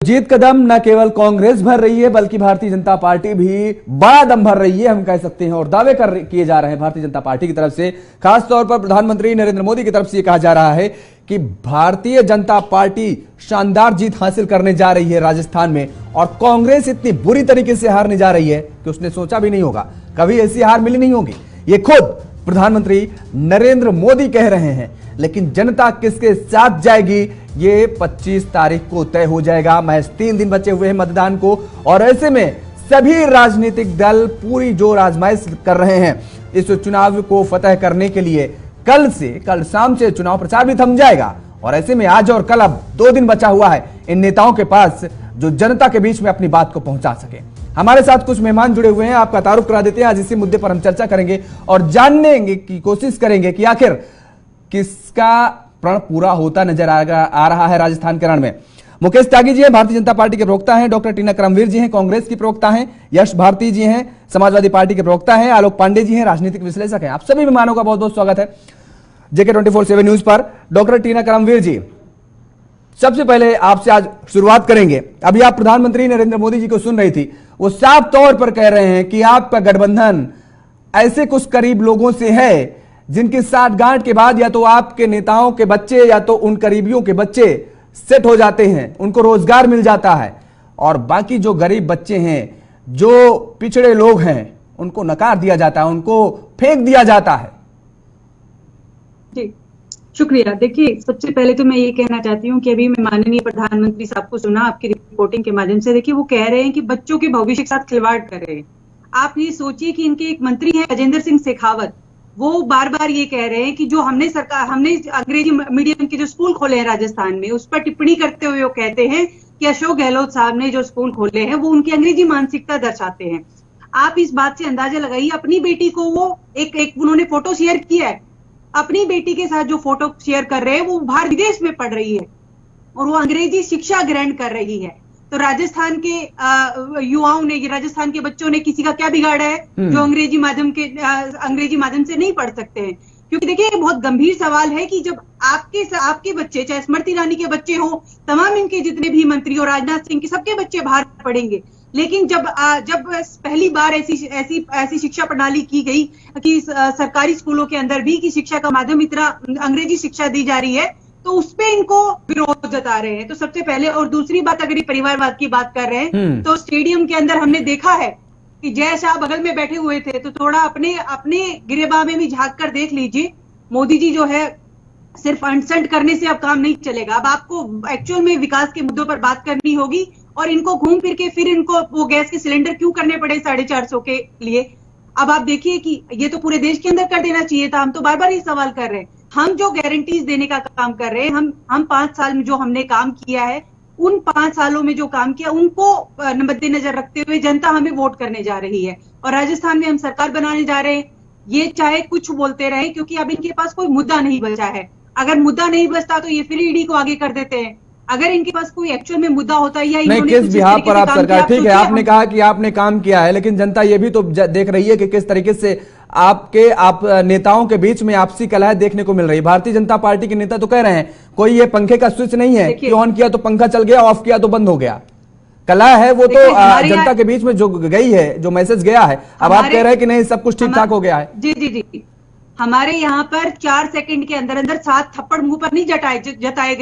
जीत कदम न केवल कांग्रेस भर रही है बल्कि भारतीय जनता पार्टी भी बड़ा दम भर रही है, हम कह सकते हैं। और दावे किए जा रहे हैं भारतीय जनता पार्टी की तरफ से, खासतौर पर प्रधानमंत्री नरेंद्र मोदी की तरफ से यह कहा जा रहा है कि भारतीय जनता पार्टी शानदार जीत हासिल करने जा रही है राजस्थान में, और कांग्रेस इतनी बुरी तरीके से हारने जा रही है कि उसने सोचा भी नहीं होगा, कभी ऐसी हार मिली नहीं होगी। ये खुद प्रधानमंत्री नरेंद्र मोदी कह रहे हैं। लेकिन जनता किसके साथ जाएगी ये 25 तारीख को तय हो जाएगा। महज 3 दिन बचे हुए हैं मतदान को, और ऐसे में सभी राजनीतिक दल पूरी जोर आजमाइश कर रहे हैं इस चुनाव को फतह करने के लिए। कल शाम से चुनाव प्रचार भी थम जाएगा, और ऐसे में आज और कल अब 2 दिन बचा हुआ है इन नेताओं के पास जो जनता के बीच में अपनी बात को पहुंचा सके। हमारे साथ कुछ मेहमान जुड़े हुए हैं, आपका तारुफ करा देते हैं। आज इसी मुद्दे पर हम चर्चा करेंगे और जानने की कोशिश करेंगे कि आखिर किसका प्रण पूरा होता नजर आ रहा है राजस्थान के रण में। मुकेश त्यागी जी हैं, भारतीय जनता पार्टी के प्रवक्ता हैं। डॉक्टर टीना करमवीर जी हैं, कांग्रेस की प्रवक्ता हैं। यश भारती जी हैं, समाजवादी पार्टी के प्रवक्ता हैं। आलोक पांडे जी हैं, राजनीतिक विश्लेषक हैं। आप सभी मेहमानों का बहुत बहुत स्वागत है जेके 24/7 न्यूज पर। डॉक्टर टीना करमवीर जी, सबसे पहले आपसे आज शुरुआत करेंगे। अभी आप प्रधानमंत्री नरेंद्र मोदी जी को सुन रही थी, वो साफ तौर पर कह रहे हैं कि आपका गठबंधन ऐसे कुछ करीब लोगों से है जिनकी साठगांठ के बाद या तो आपके नेताओं के बच्चे या तो उन करीबियों के बच्चे सेट हो जाते हैं, उनको रोजगार मिल जाता है, और बाकी जो गरीब बच्चे हैं, जो पिछड़े लोग हैं, उनको नकार दिया जाता है, उनको फेंक दिया जाता है। जी शुक्रिया। देखिए, सबसे पहले तो मैं ये कहना चाहती हूँ कि अभी मैं माननीय प्रधानमंत्री साहब को सुना आपकी रिपोर्टिंग के माध्यम से। देखिए, वो कह रहे हैं कि बच्चों के भविष्य के साथ खिलवाड़ कर रहे हैं। आप ये सोचिए कि इनके एक मंत्री हैं गजेंद्र सिंह शेखावत, वो बार बार ये कह रहे हैं कि जो हमने अंग्रेजी मीडियम के जो स्कूल खोले हैं राजस्थान में, उस पर टिप्पणी करते हुए वो कहते हैं कि अशोक गहलोत साहब ने जो स्कूल खोले हैं वो उनकी अंग्रेजी मानसिकता दर्शाते हैं। आप इस बात से अंदाजा लगाइए, अपनी बेटी को वो एक उन्होंने फोटो शेयर किया है, अपनी बेटी के साथ जो फोटो शेयर कर रहे हैं वो बाहर विदेश में पढ़ रही है और वो अंग्रेजी शिक्षा ग्रहण कर रही है। तो राजस्थान के युवाओं ने, राजस्थान के बच्चों ने किसी का क्या बिगाड़ा है जो अंग्रेजी माध्यम से नहीं पढ़ सकते हैं? क्योंकि देखिए, ये बहुत गंभीर सवाल है कि जब आपके बच्चे, चाहे स्मृति ईरानी के बच्चे हो, तमाम इनके जितने भी मंत्री और राजनाथ सिंह के, सबके बच्चे बाहर पढ़ेंगे, लेकिन जब पहली बार ऐसी शिक्षा प्रणाली की गई कि सरकारी स्कूलों के अंदर भी कि शिक्षा का माध्यम इतना अंग्रेजी शिक्षा दी जा रही है, तो उस पे इनको विरोध जता रहे हैं। तो सबसे पहले, और दूसरी बात, अगर ये परिवारवाद की बात कर रहे हैं तो स्टेडियम के अंदर हमने देखा है कि जय शाह बगल में बैठे हुए थे, तो थोड़ा अपने गिरेबान में भी झांक कर देख लीजिए। मोदी जी जो है, सिर्फ अनसंट करने से अब काम नहीं चलेगा, अब आपको एक्चुअल में विकास के मुद्दों पर बात करनी होगी। और इनको घूम फिर के फिर इनको वो गैस के सिलेंडर क्यों करने पड़े 450 के लिए? अब आप देखिए कि ये तो पूरे देश के अंदर कर देना चाहिए था। हम तो बार बार ये सवाल कर रहे हैं। हम जो गारंटीज देने का काम कर रहे हैं, हम 5 साल में जो हमने काम किया है, उन 5 सालों में जो काम किया उनको मद्देनजर रखते हुए जनता हमें वोट करने जा रही है, और राजस्थान में हम सरकार बनाने जा रहे हैं। ये चाहे कुछ बोलते रहे, क्योंकि अब इनके पास कोई मुद्दा नहीं बचा है। अगर मुद्दा नहीं बचता तो ये फिर ईडी को आगे कर देते हैं। अगर इनके पास कोई एक्चुअल में मुद्दा होता है, या नहीं, किस बिहार पर आप सरकार, ठीक है आपने कहा कि आपने काम किया है, लेकिन जनता ये भी तो देख रही है कि किस तरीके से आप नेताओं के बीच में आपसी कलह देखने को मिल रही है। भारतीय जनता पार्टी के नेता तो कह रहे हैं कोई ये पंखे का स्विच नहीं है कि ऑन किया तो पंखा चल गया, ऑफ किया तो बंद हो गया। कलह है वो तो जनता के बीच में जो गई है, जो मैसेज गया है। अब आप कह रहे हैं कि नहीं, सब कुछ ठीक ठाक हो गया है। जी, हमारे यहाँ पर 4 सेकंड के अंदर 7 थप्पड़ मुंह पर नहीं चटाए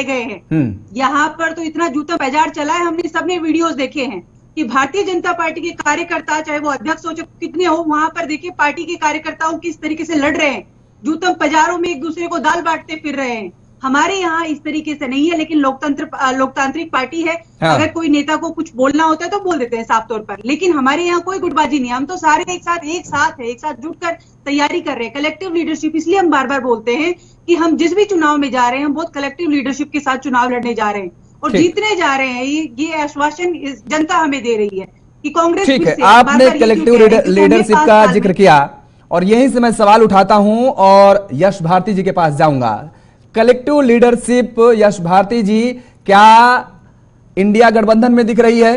गए हैं। यहाँ पर तो इतना जूता बाजार चला है, हमने सबने वीडियोस देखे हैं कि भारतीय जनता पार्टी के कार्यकर्ता, चाहे वो अध्यक्ष हो, चाहे कितने हो, वहां पर देखिए पार्टी के कार्यकर्ताओं किस तरीके से लड़ रहे हैं, जूतम बाजारों में एक दूसरे को दाल बांटते फिर रहे हैं। हमारे यहाँ इस तरीके से नहीं है, लेकिन लोकतांत्रिक पार्टी है। हाँ। अगर कोई नेता को कुछ बोलना होता है तो बोल देते हैं साफ तौर पर, लेकिन हमारे यहाँ कोई गुटबाजी नहीं। हम तो सारे एक साथ जुटकर तैयारी कर रहे हैं। कलेक्टिव लीडरशिप, इसलिए हम बार बार बोलते हैं कि हम जिस भी चुनाव में जा रहे हैं, हम बहुत कलेक्टिव लीडरशिप के साथ चुनाव लड़ने जा रहे हैं और जीतने जा रहे हैं। ये आश्वासन जनता हमें दे रही है कि कांग्रेस। ठीक है, आपने कलेक्टिव लीडरशिप का जिक्र किया, और यहीं से मैं सवाल उठाता हूं और यश भारती जी के पास जाऊंगा। कलेक्टिव लीडरशिप, यश भारती जी, क्या इंडिया गठबंधन में दिख रही है?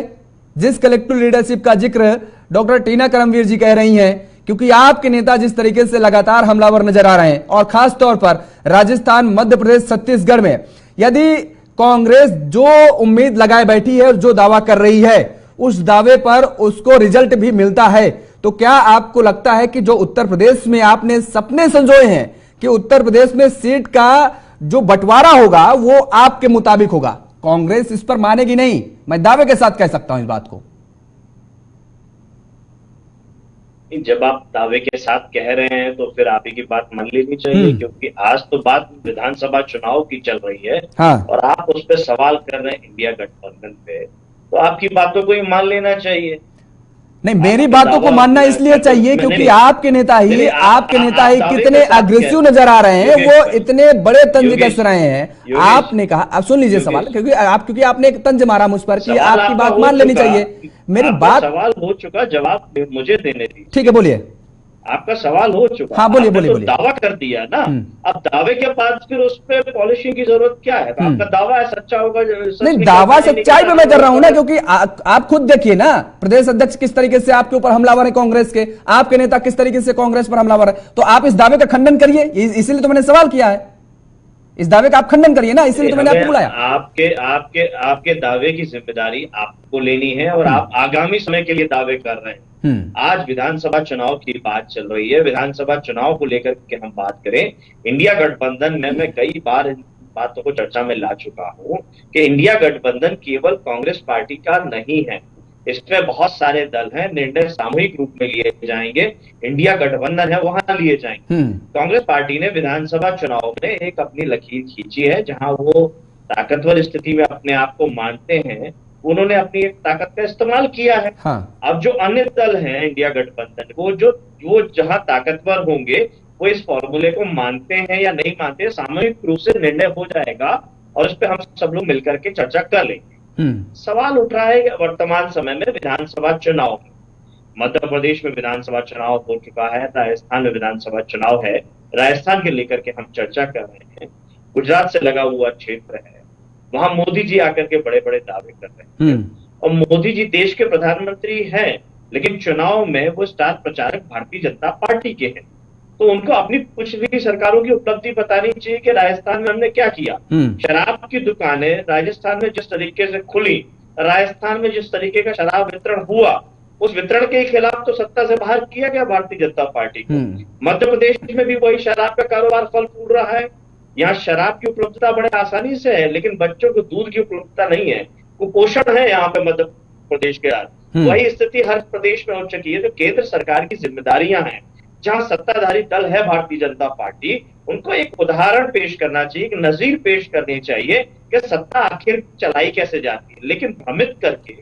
जिस कलेक्टिव लीडरशिप का जिक्र डॉक्टर टीना करमवीर जी कह रही हैं, क्योंकि आपके नेता जिस तरीके से लगातार हमलावर नजर आ रहे हैं, और खास तौर पर राजस्थान, मध्य प्रदेश, छत्तीसगढ़ में यदि कांग्रेस जो उम्मीद लगाए बैठी है और जो दावा कर रही है उस दावे पर उसको रिजल्ट भी मिलता है, तो क्या आपको लगता है कि जो उत्तर प्रदेश में आपने सपने संजोए हैं कि उत्तर प्रदेश में सीट का जो बंटवारा होगा वो आपके मुताबिक होगा, कांग्रेस इस पर मानेगी नहीं? मैं दावे के साथ कह सकता हूं इस बात को। जब आप दावे के साथ कह रहे हैं तो फिर आप ही की बात मान लेनी चाहिए, क्योंकि आज तो बात विधानसभा चुनाव की चल रही है। हाँ। और आप उस पर सवाल कर रहे हैं इंडिया गठबंधन पे, तो आपकी बातों को ही मान लेना चाहिए। नहीं, मेरी बातों को मानना इसलिए चाहिए क्योंकि आपके नेता ही कितने अग्रेसिव नजर आ रहे हैं, वो इतने बड़े तंज कस रहे हैं। आपने कहा, अब सुन लीजिए सवाल, क्योंकि आपने एक तंज मारा मुझ पर कि आपकी बात मान लेनी चाहिए। मेरी बात, सवाल हो चुका, जवाब मुझे देने दीजिए। ठीक है, बोलिए। आपका सवाल हो चुका। हाँ, बोलिए बोलिए तो बोलिए। दावा कर दिया ना, अब दावे के बाद फिर उस पर पॉलिशिंग की जरूरत क्या है? आपका दावा है, सच्चा होगा। नहीं, दावा सच्चाई पे मैं कर रहा हूं ना, क्योंकि आप खुद देखिए ना, प्रदेश अध्यक्ष किस तरीके से आपके ऊपर हमलावर है, कांग्रेस के आपके नेता किस तरीके से कांग्रेस पर हमलावर है, तो आप इस दावे का खंडन करिए, इसीलिए तो मैंने सवाल किया है। इस दावे का आप खंडन करिए ना, इसीलिए तो मैंने आपको बुलाया। आपके दावे की जिम्मेदारी आपको लेनी है, और आप आगामी समय के लिए दावे कर रहे हैं। आज विधानसभा चुनाव की बात चल रही है। विधानसभा चुनाव को लेकर के हम बात करें, इंडिया गठबंधन में मैं कई बार इन बातों को चर्चा में ला चुका हूं कि इंडिया गठबंधन केवल कांग्रेस पार्टी का नहीं है, इसमें बहुत सारे दल हैं। निर्णय सामूहिक रूप में लिए जाएंगे, इंडिया गठबंधन है वहां लिए जाएंगे। कांग्रेस पार्टी ने विधानसभा चुनाव में एक अपनी लकीर खींची है, जहां वो ताकतवर स्थिति में अपने आप को मानते हैं, उन्होंने अपनी एक ताकत का इस्तेमाल किया है। हाँ। अब जो अन्य दल हैं इंडिया गठबंधन, वो जहां ताकतवर होंगे वो इस फॉर्मूले को मानते हैं या नहीं मानते, सामूहिक रूप से निर्णय हो जाएगा और उस पर हम सब लोग मिलकर के चर्चा कर लेंगे। सवाल उठ रहा है वर्तमान समय में विधानसभा चुनाव, मध्य प्रदेश में विधानसभा चुनाव हो चुका है, राजस्थान में विधानसभा चुनाव है, राजस्थान के लेकर के हम चर्चा कर रहे हैं। गुजरात से लगा हुआ क्षेत्र है, वहां मोदी जी आकर के बड़े बड़े दावे कर रहे हैं, और मोदी जी देश के प्रधानमंत्री हैं, लेकिन चुनाव में वो स्टार प्रचारक भारतीय जनता पार्टी के हैं। तो उनको अपनी पिछली सरकारों की उपलब्धि बतानी चाहिए कि राजस्थान में हमने क्या किया। शराब की दुकानें राजस्थान में जिस तरीके से खुली, राजस्थान में जिस तरीके का शराब वितरण हुआ, उस वितरण के खिलाफ तो सत्ता से बाहर किया गया भारतीय जनता पार्टी को। मध्य प्रदेश में भी वही शराब का कारोबार फल फूल रहा है। यहाँ शराब की उपलब्धता बड़े आसानी से है, लेकिन बच्चों को दूध की उपलब्धता नहीं है, कुपोषण है यहाँ पे मध्य प्रदेश के आज। वही स्थिति हर प्रदेश में हो चुकी है। तो केंद्र सरकार की जिम्मेदारियां हैं, जहां सत्ताधारी दल है भारतीय जनता पार्टी, उनको एक उदाहरण पेश करना चाहिए, एक नजीर पेश करनी चाहिए कि सत्ता आखिर चलाई कैसे जाती है। लेकिन भ्रमित करके,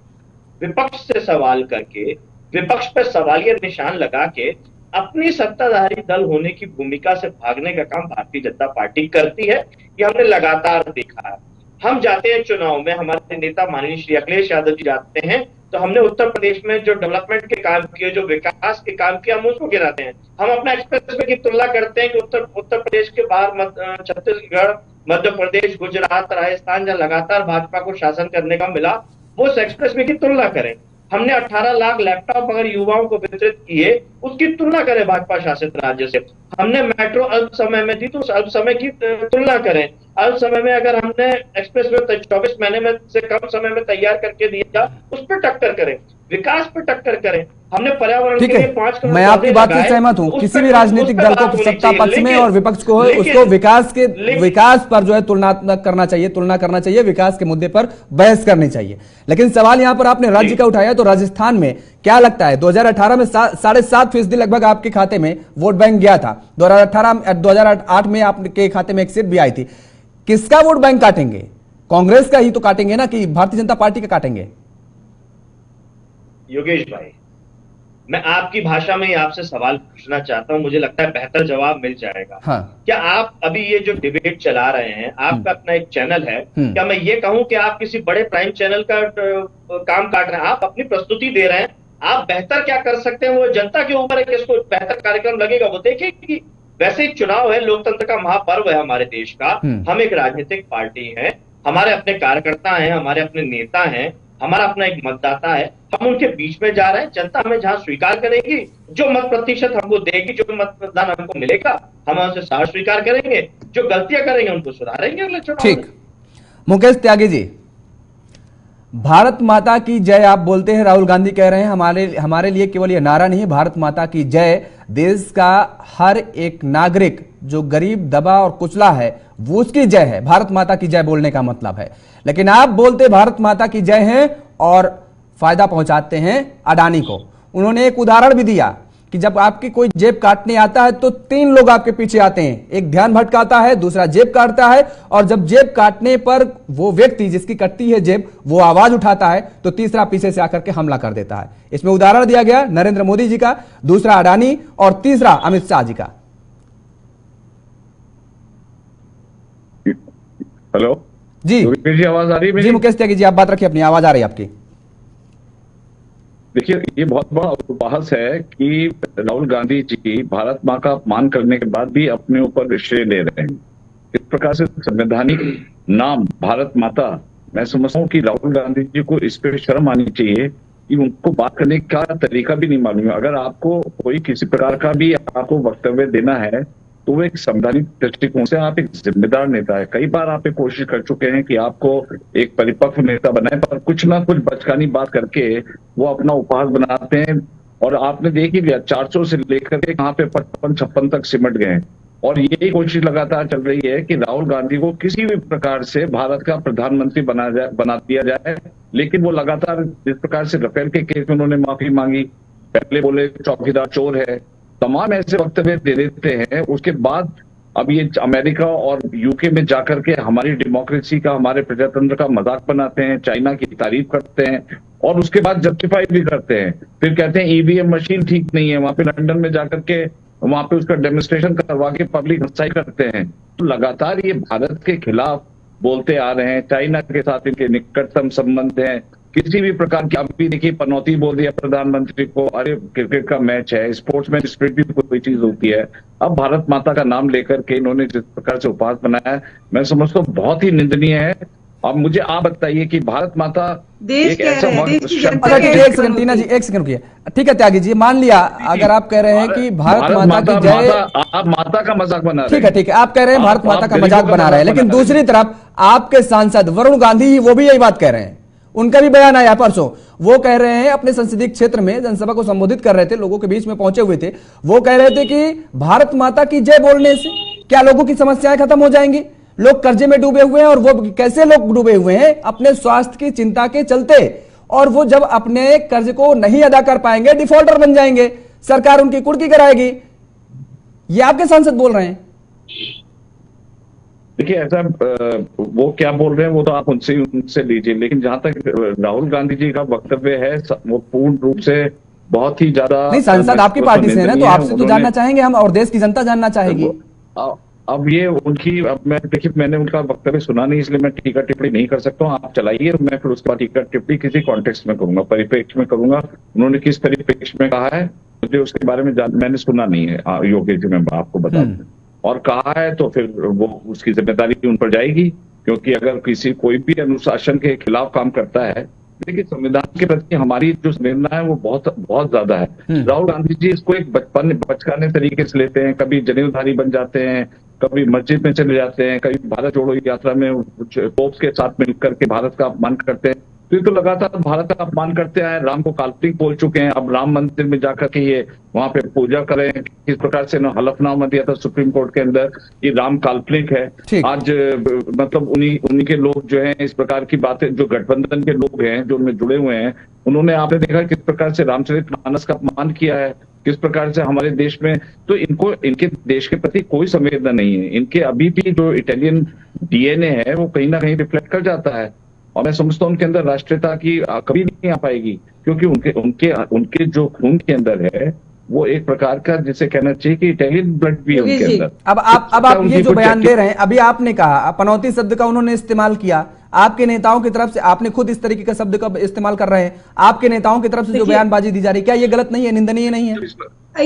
विपक्ष से सवाल करके, विपक्ष पर सवालिया निशान लगा के अपनी सत्ताधारी दल होने की भूमिका से भागने का काम भारतीय जनता पार्टी करती है। ये हमने लगातार देखा है। हम जाते हैं चुनाव में, हमारे नेता माननीय श्री अखिलेश यादव जी जाते हैं, तो हमने उत्तर प्रदेश में जो डेवलपमेंट के काम किए, जो विकास के काम किए, हम उसको गिनाते हैं। हम अपना एक्सप्रेस की तुलना करते हैं कि उत्तर प्रदेश के बाहर छत्तीसगढ़, मध्य प्रदेश, गुजरात, राजस्थान, जहां लगातार भाजपा को शासन करने का मिला, वो एक्सप्रेस वे की तुलना करें। हमने 18 लाख लैपटॉप अगर युवाओं को वितरित किए, उसकी तुलना करें भाजपा शासित राज्य से। हमने मेट्रो अल्प समय में दी, तो उस अल्प समय की तुलना करें। अल्प समय में अगर हमने एक्सप्रेस वे 24 महीने में से कम समय में तैयार करके दिया, उस पर टक्कर करें, विकास पर टक्कर करें। हमने पर्यावरण के लिए 5 करोड़, मैं आपकी बात से सहमत हूं। किसी भी राजनीतिक दल को सत्ता पक्ष में और विपक्ष को उसको विकास पर जो है तुलनात्मक करना चाहिए, तुलना करना चाहिए, विकास के मुद्दे पर बहस करनी चाहिए। लेकिन सवाल यहां पर आपने राज्य का उठाया, तो राजस्थान में क्या लगता है, 2018 में 7.5% लगभग आपके खाते में वोट बैंक गया था। 2008 में आपके खाते में एक सीट भी आई थी। किसका वोट बैंक काटेंगे? कांग्रेस का ही तो काटेंगे ना, कि भारतीय जनता पार्टी का काटेंगे? योगेश भाई, मैं आपकी भाषा में ही आपसे सवाल पूछना चाहता हूं, मुझे लगता है बेहतर जवाब मिल जाएगा। हाँ। क्या आप अभी ये जो डिबेट चला रहे हैं, आपका अपना एक चैनल है, क्या मैं ये कहूं कि आप किसी बड़े प्राइम चैनल का काम काट रहे हैं? आप अपनी प्रस्तुति दे रहे हैं, आप बेहतर क्या कर सकते हैं वो जनता के ऊपर है, किसको बेहतर कार्यक्रम लगेगा वो देखेगी। वैसे ही चुनाव है, लोकतंत्र का महापर्व है हमारे देश का। हम एक राजनीतिक पार्टी है, हमारे अपने कार्यकर्ता हैं, हमारे अपने नेता हैं, हमारा अपना एक मतदाता है, हम उनके बीच में जा रहे हैं। जनता हमें जहां स्वीकार करेगी, जो मत प्रतिशत हमको देगी, जो मतदान हमको मिलेगा, हम उनसे साथ स्वीकार करेंगे, जो गलतियां करेंगे उनको सुधारेंगे अगले चुनाव। ठीक, मुकेश त्यागी जी, भारत माता की जय आप बोलते हैं, राहुल गांधी कह रहे हैं हमारे लिए केवल यह नारा नहीं, भारत माता की जय देश का हर एक नागरिक जो गरीब दबा और कुचला है वो उसकी जय है, भारत माता की जय बोलने का मतलब है। लेकिन आप बोलते भारत माता की जय है और फायदा पहुंचाते हैं अडानी को। उन्होंने एक उदाहरण भी दिया कि जब आपकी कोई जेब काटने आता है तो 3 लोग आपके पीछे आते हैं, एक ध्यान भटकाता है, दूसरा जेब काटता है, और जब जेब काटने पर वो व्यक्ति जिसकी कटती है जेब वो आवाज उठाता है तो तीसरा पीछे से आकर के हमला कर देता है। इसमें उदाहरण दिया गया नरेंद्र मोदी जी का, दूसरा अडानी और तीसरा अमित शाह जी का। हेलो जी जी, आवाज आ रही है? जी मुकेश त्यागी जी, आप बात रखिए अपनी, आवाज आ रही है आपकी। देखिए, ये बहुत बड़ा उपहास है कि राहुल गांधी जी भारत माँ का अपमान करने के बाद भी अपने ऊपर श्रेय ले रहे हैं। इस प्रकार से संवैधानिक नाम भारत माता, मैं समझता हूँ कि राहुल गांधी जी को इस पे शर्म आनी चाहिए कि उनको बात करने का तरीका भी नहीं मालूम है। अगर आपको कोई किसी प्रकार का भी आपको वक्तव्य देना है तो वो एक संवैधानिक दृष्टिकोण से आप एक जिम्मेदार नेता है। कई बार आप एक कोशिश कर चुके हैं कि आपको एक परिपक्व नेता बनाए, पर कुछ ना कुछ बचकानी बात करके वो अपना उपहास बनाते हैं। और आपने देख ही लिया 400 से लेकर के कहाँ पे 55-56 तक सिमट गए हैं। और यही कोशिश लगातार चल रही है कि राहुल गांधी को किसी भी प्रकार से भारत का प्रधानमंत्री बना दिया जाए। लेकिन वो लगातार जिस प्रकार से राफेल के केस में उन्होंने माफी मांगी, पहले बोले चौकीदार चोर है, तमाम ऐसे वक्तव्य दे देते हैं, उसके बाद अब ये अमेरिका और यूके में जाकर के हमारी डेमोक्रेसी का, हमारे प्रजातंत्र का मजाक बनाते हैं, चाइना की तारीफ करते हैं और उसके बाद जस्टिफाई भी करते हैं। फिर कहते हैं ईवीएम मशीन ठीक नहीं है, वहां पे लंदन में जाकर के वहां पे उसका डेमोन्स्ट्रेशन करवा के पब्लिक हंसाई करते हैं। तो लगातार ये भारत के खिलाफ बोलते आ रहे हैं, चाइना के साथ इनके निकटतम संबंध हैं, किसी भी प्रकार की। अभी देखिए पनौती बोल दिया प्रधानमंत्री को, अरे क्रिकेट का मैच है, स्पोर्ट्स में स्पिरिट भी कोई चीज होती है। अब भारत माता का नाम लेकर के इन्होंने जिस प्रकार से उपहास बनाया है, मैं समझता हूँ बहुत ही निंदनीय है। अब मुझे आप बताइए कि भारत माता देश एक ऐसा देश की जनता अच्छा के ठीक है, एक सेकंड टीना जी, एक सेकंड रुकिए। ठीक है त्यागी जी, मान लिया अगर आप कह रहे हैं कि भारत माता की जय, आप माता का मजाक बना रहे हैं। ठीक है, आप कह रहे हैं भारत माता का गरीबों मजाक बना रहे हैं, लेकिन दूसरी तरफ आपके सांसद वरुण गांधी वो भी यही बात कह रहे हैं। उनका भी बयान आया परसों, वो कह रहे हैं अपने संसदीय क्षेत्र में जनसभा को संबोधित कर रहे थे, लोगों के बीच में पहुंचे हुए थे, वो कह रहे थे कि भारत माता की जय बोलने से क्या लोगों की समस्याएं खत्म हो जाएंगी? लोग कर्जे में डूबे हुए हैं, और वो कैसे लोग डूबे हुए हैं? अपने स्वास्थ्य की चिंता के चलते, और वो जब अपने कर्ज को नहीं अदा कर पाएंगे डिफॉल्टर बन जाएंगे, सरकार उनकी कुर्की कराएगी। ये आपके सांसद बोल रहे हैं। देखिए ऐसा वो क्या बोल रहे हैं वो तो आप उनसे लीजिए, लेकिन जहां तक राहुल गांधी जी का वक्तव्य है वो पूर्ण रूप से बहुत ही ज्यादा नहीं, सांसद आपकी पार्टी से है ना, तो आपसे तो जानना चाहेंगे हम, और देश की जनता जानना चाहेगी। अब ये उनकी, अब मैं देखिए मैंने उनका वक्तव्य सुना नहीं, इसलिए मैं टीका टिप्पणी नहीं कर सकता हूँ। आप चलाइए, मैं फिर उसके बाद टीका टिप्पणी किसी कॉन्टेक्स्ट में करूंगा, परिप्रेक्ष्य में करूंगा। उन्होंने किस परिप्रेक्ष्य में कहा है मुझे उसके बारे में मैंने सुना नहीं है योगेश जी, मैं आपको बता दूं। और कहा है तो फिर वो उसकी जिम्मेदारी उन पर जाएगी, क्योंकि अगर किसी कोई भी अनुशासन के खिलाफ काम करता है, देखिए संविधान के प्रति हमारी जो संवेदना है वो बहुत बहुत ज्यादा है। राहुल गांधी जी इसको एक बचकाने तरीके से लेते हैं, कभी जनेऊधारी बन जाते हैं, कभी मस्जिद में चले जाते हैं, कभी भारत जोड़ो यात्रा में पोप्स के साथ मिलकर के भारत का अपमान करते हैं। तो ये तो लगातार भारत का अपमान करते आए, राम को काल्पनिक बोल चुके हैं। अब राम मंदिर में जाकर के ये वहां पे पूजा करें, किस प्रकार से हलफनामा दिया था सुप्रीम कोर्ट के अंदर, ये राम काल्पनिक है। आज मतलब उन्हीं के लोग जो हैं इस प्रकार की बातें, जो गठबंधन के लोग हैं जो उनमें जुड़े हुए हैं, उन्होंने आपने देखा किस प्रकार से रामचरितमानस का अपमान किया है, किस प्रकार से हमारे देश में, तो इनको इनके देश के प्रति कोई संवेदना नहीं है। इनके अभी भी जो इटालियन डीएनए है वो कहीं ना कहीं रिफ्लेक्ट कर जाता है, और मैं समझता हूं उनके अंदर राष्ट्रीयता की कभी नहीं आ पाएगी, क्योंकि उनके जो खून के अंदर है वो एक प्रकार का जिसे कहना चाहिए कि इटालियन ब्लड भी है उनके अंदर। अब आप ये जो बयान दे रहे हैं, अभी आपने कहा पनौती शब्द का उन्होंने इस्तेमाल किया, आपके नेताओं की तरफ से आपने खुद इस तरीके का शब्द का इस्तेमाल कर रहे हैं, आपके नेताओं की तरफ से जो बयानबाजी दी जा रही है, क्या ये गलत नहीं है, निंदनीय नहीं है?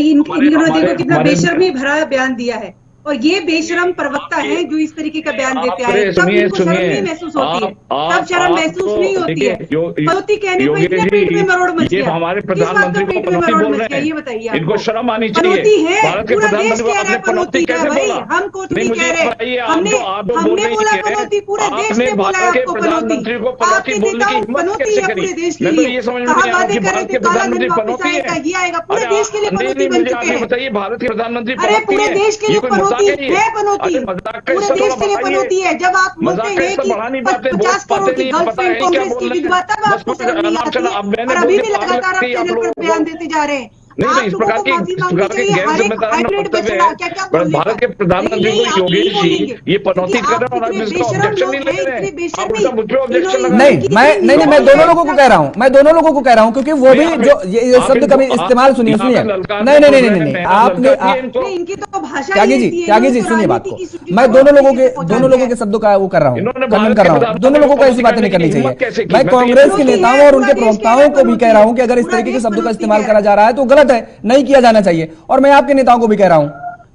इन्होंने देखो कितना बेशर्मी भरा बयान दिया है। और ये बेशरम प्रवक्ता है जो इस तरीके का बयान देते हैं, तब सुनिए, इनको शर्म सुनिए। नहीं महसूस होती है, आप- तब शर्म आप महसूस तो नहीं होती है। देखिए, पनौती कहने पर इतने योगेश पेट में जी, मरोड़ मच ये गया, हमारे किस बात का प्रधानमंत्री को पेट में पनौती मरोड़ बोल मच रहे गया, हैं। ये बताइए इनको आपको। शर्म आनी पनौती चाहिए। है, भारत के पूरा देश प्रधानमंत्री को कह रहा आपने है पनौती है कैसे भाई, बोला? हम कुछ नहीं, नहीं मुझे कह रहे। बताइए, आप हमने जो बोल हमने रही बोला हैं, पनौती, पूरे देश आपने ने बोला भारत के आपको पनौती। प्रधानमंत्री को पनौती आपके बोलने की नेताओं हिम्मत पनौती कैसे है करी? पूरे देश के मैं तो लिए, ये समझ में कहा नहीं आ रहा वादे कि कर रहे भारत थे के काला धन प्रधानमंत्री वापस पनौती आएगा, है। ये आएगा, पूरे अरे देश के लिए नहीं, पनौती नहीं, बन मुझे आप चुके ये हैं। बताइए, भारत के प्रधानमंत्री अरे पनौती पूरे है? देश के ये लिए कोई पनौती मजाक है ये? है, पनौती अरे मजाक का पूरे हिस्सा देश थोड़ा के लिए बढ़ाइए। पनौती है। जब आप बोलते मजाक का हैं हिस्सा कि बढ़ा नहीं पाते, 50 वोट करोड़ पाते की नहीं, पता गर्लफ्रेंड है नहीं क्या कांग्रेस की बोल रहे विधवा, तब हैं। बस आपको कुछ शर्म नहीं नाम आती चला, है, अब मैंने और बोल अभी के भी तो आग लगातार आप लगती है आप चैनल पर लोगों बयान को। देते जा रहे हैं। नहीं तो इस आप लोगों प्रकार को की माफी मांगनी चाहिए गैर हर एक जिम्मेदाराना हाइब्रिड पे वक्तव्य चला है। क्या क्या बोलने भारत पर। के नहीं प्रधानमंत्री नहीं, को आप नहीं योगेश जी बोलेंगे ये क्योंकि पनौती कर आप रहे हैं और कितने आप इसका बेशरम ऑब्जेक्शन लोग नहीं ले हैं, रहे इतनी हैं। आप बेशर्मी, उल्टा मुझ पे ऑब्जेक्शन लगा रहे नहीं, हैं। मैं मैं दोनों लोगों को कह रहा हूं, मैं दोनों लोगों को कह रहा हूं, क्योंकि वो भी नहीं, जो ये आप शब्द इनको- कभी इस्तेमाल, सुनिए यहाँ सुनिए, पे ललकार नहीं नहीं बोल नहीं रहे नहीं हैं, नहीं, मेहनत आपने ललकार दिए इनको। नहीं, इनकी तो भाषा त्यागी ही जी, ऐसी है, त्यागी जी इन्होंने तो सुनिए बात राजनीति को, की सूची मैं को दोनों लोगों तरीके के से पहुंचा दोनों दिया लोगों है। के शब्दों का वो कर रहा हूं, इन्होंने खंडन भारत कर के रहा हूं, प्रधानमंत्री दोनों लोगों को को ऐसी बातें नहीं पनौती करनी की चाहिए। हिम्मत कैसे की? मैं मैं तो ये कांग्रेस के पनौती है, नेताओं और उनके पूरा देश कह रहा प्रवक्ताओं है को भी पनौती कह रहा है, हूं कि अगर इस पूरा तरीके के देश शब्दों का पनौती इस्तेमाल कह करा रहा जा रहा है तो गलत है, नहीं किया जाना चाहिए। और मैं आपके नेताओं को भी कह रहा हूं,